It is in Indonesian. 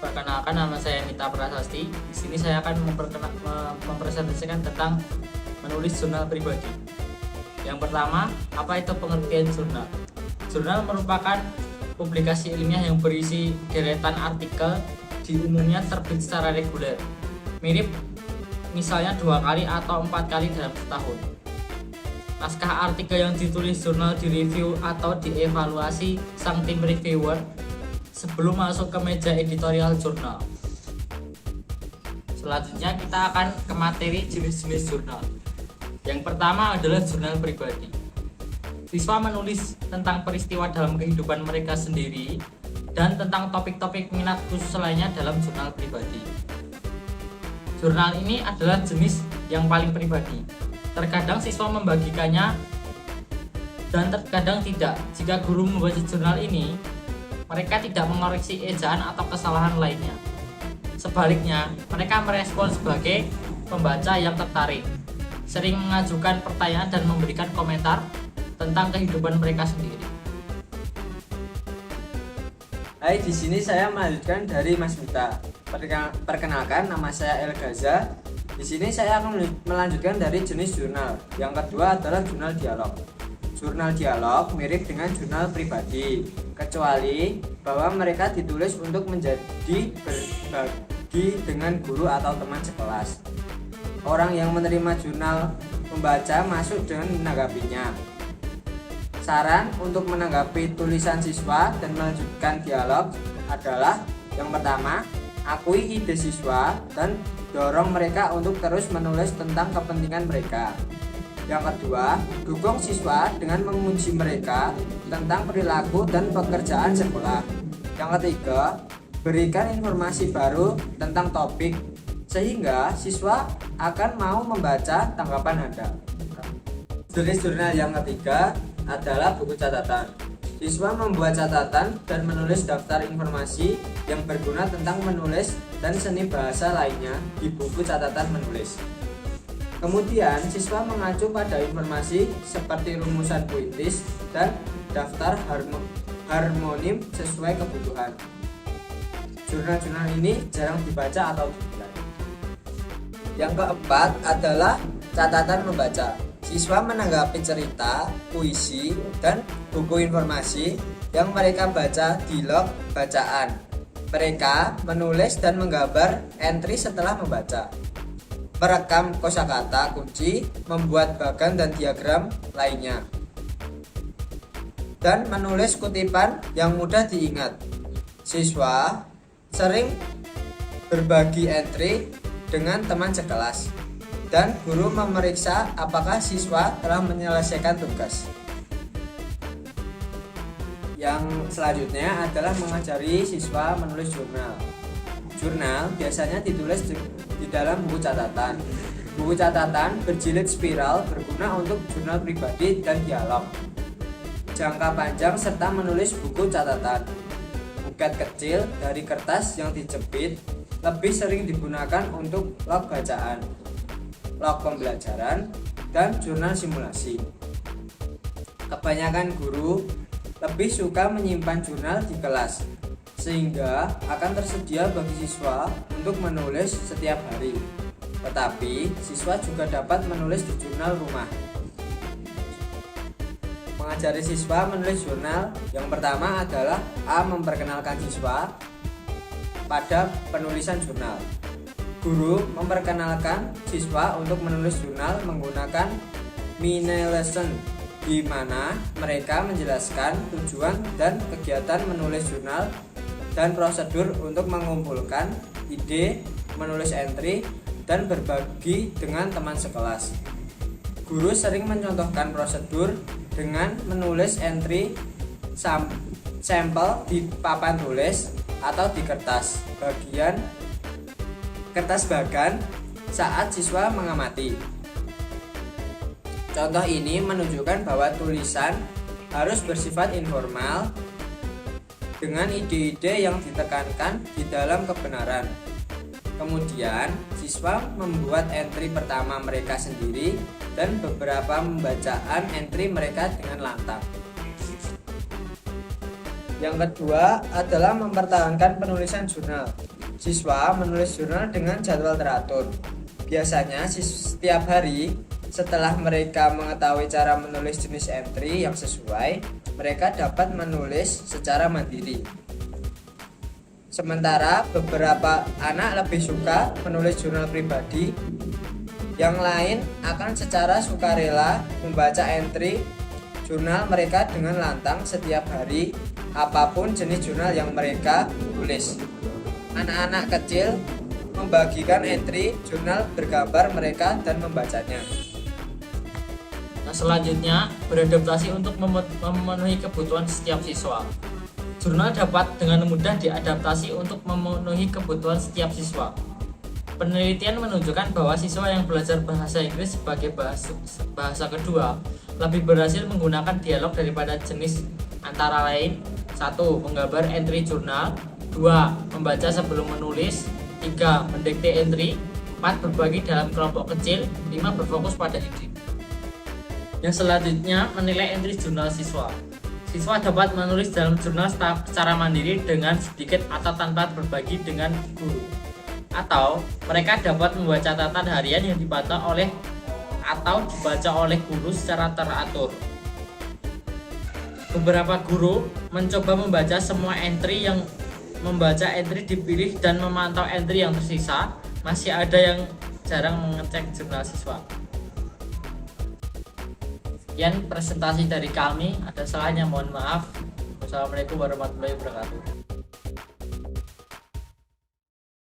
Perkenalkan, nama saya Mita Prasasti. Di sini saya akan mempresentasikan tentang menulis jurnal pribadi. Yang pertama, apa itu pengertian jurnal? Jurnal merupakan publikasi ilmiah yang berisi deretan artikel, di umumnya terbit secara reguler, mirip misalnya 2 kali atau 4 kali dalam setahun. Naskah artikel yang ditulis jurnal direview atau dievaluasi sang tim reviewer sebelum masuk ke meja editorial jurnal. Selanjutnya kita akan ke materi jenis-jenis jurnal. Yang pertama adalah jurnal pribadi. Siswa menulis tentang peristiwa dalam kehidupan mereka sendiri dan tentang topik-topik minat khusus lainnya dalam jurnal pribadi. Jurnal ini adalah jenis yang paling pribadi. Terkadang siswa membagikannya dan terkadang tidak. Jika guru membaca jurnal ini, mereka tidak mengoreksi ejaan atau kesalahan lainnya. Sebaliknya, mereka merespon sebagai pembaca yang tertarik, sering mengajukan pertanyaan dan memberikan komentar tentang kehidupan mereka sendiri. Hai, di sini saya melanjutkan dari Mas Mita. Perkenalkan, nama saya El Gaza. Di sini saya akan melanjutkan dari jenis jurnal. Yang kedua adalah jurnal dialog. Jurnal dialog mirip dengan jurnal pribadi, kecuali bahwa mereka ditulis untuk menjadi berbagi dengan guru atau teman sekelas. Orang yang menerima jurnal membaca masuk dengan menanggapinya. Saran untuk menanggapi tulisan siswa dan melanjutkan dialog adalah: yang pertama, akui ide siswa dan dorong mereka untuk terus menulis tentang kepentingan mereka. Yang kedua, dukung siswa dengan menguji mereka tentang perilaku dan pekerjaan sekolah. Yang ketiga, berikan informasi baru tentang topik sehingga siswa akan mau membaca tanggapan Anda. Jenis jurnal yang ketiga adalah buku catatan. Siswa membuat catatan dan menulis daftar informasi yang berguna tentang menulis dan seni bahasa lainnya di buku catatan menulis. Kemudian siswa mengacu pada informasi seperti rumusan puitis dan daftar harmonim sesuai kebutuhan. Jurnal-jurnal ini jarang dibaca atau dinilai. Yang keempat adalah catatan membaca. Siswa menanggapi cerita, puisi, dan buku informasi yang mereka baca di log bacaan. Mereka menulis dan menggambar entry setelah membaca, merekam kosakata kunci, membuat bagan dan diagram lainnya, dan menulis kutipan yang mudah diingat. Siswa sering berbagi entry dengan teman sekelas, dan guru memeriksa apakah siswa telah menyelesaikan tugas. Yang selanjutnya adalah mengajari siswa menulis jurnal. Jurnal biasanya ditulis di dalam buku catatan. Buku catatan berjilid spiral berguna untuk jurnal pribadi dan dialog. Jangka panjang serta menulis buku catatan. Buket kecil dari kertas yang dijepit lebih sering digunakan untuk log bacaan, log pembelajaran, dan jurnal simulasi. Kebanyakan guru lebih suka menyimpan jurnal di kelas, sehingga akan tersedia bagi siswa untuk menulis setiap hari. Tetapi, siswa juga dapat menulis di jurnal rumah. Mengajari siswa menulis jurnal, yang pertama adalah A. Memperkenalkan siswa pada penulisan jurnal. Guru memperkenalkan siswa untuk menulis jurnal menggunakan mini lesson, di mana mereka menjelaskan tujuan dan kegiatan menulis jurnal dan prosedur untuk mengumpulkan ide, menulis entry, dan berbagi dengan teman sekelas. Guru sering mencontohkan prosedur dengan menulis entry sampel di papan tulis atau di kertas bagan saat siswa mengamati. Contoh ini menunjukkan bahwa tulisan harus bersifat informal dengan ide-ide yang ditekankan di dalam kebenaran. Kemudian, siswa membuat entry pertama mereka sendiri dan beberapa pembacaan entry mereka dengan lantang. Yang kedua adalah mempertahankan penulisan jurnal. Siswa menulis jurnal dengan jadwal teratur. Biasanya setiap hari setelah mereka mengetahui cara menulis jenis entry yang sesuai, mereka dapat menulis secara mandiri. Sementara beberapa anak lebih suka menulis jurnal pribadi, yang lain akan secara sukarela membaca entry jurnal mereka dengan lantang setiap hari, apapun jenis jurnal yang mereka tulis. Anak-anak kecil membagikan entry jurnal bergambar mereka dan membacanya. Nah, selanjutnya, beradaptasi untuk memenuhi kebutuhan setiap siswa. Jurnal dapat dengan mudah diadaptasi untuk memenuhi kebutuhan setiap siswa. Penelitian menunjukkan bahwa siswa yang belajar bahasa Inggris sebagai bahasa kedua lebih berhasil menggunakan dialog daripada jenis antara lain 1. Menggambar entry jurnal, 2. Membaca sebelum menulis, 3. Mendikte entry, 4. Berbagi dalam kelompok kecil, 5. Berfokus pada ide. Yang selanjutnya, menilai entry jurnal siswa. Siswa dapat menulis dalam jurnal secara mandiri dengan sedikit atau tanpa berbagi dengan guru. Atau mereka dapat membuat catatan harian yang dibaca atau dibaca oleh guru secara teratur. Beberapa guru mencoba membaca semua entry dipilih dan memantau entry yang tersisa. Masih ada yang jarang mengecek jurnal siswa. Sekian presentasi dari kami, ada salahnya mohon maaf. Wassalamualaikum warahmatullahi wabarakatuh.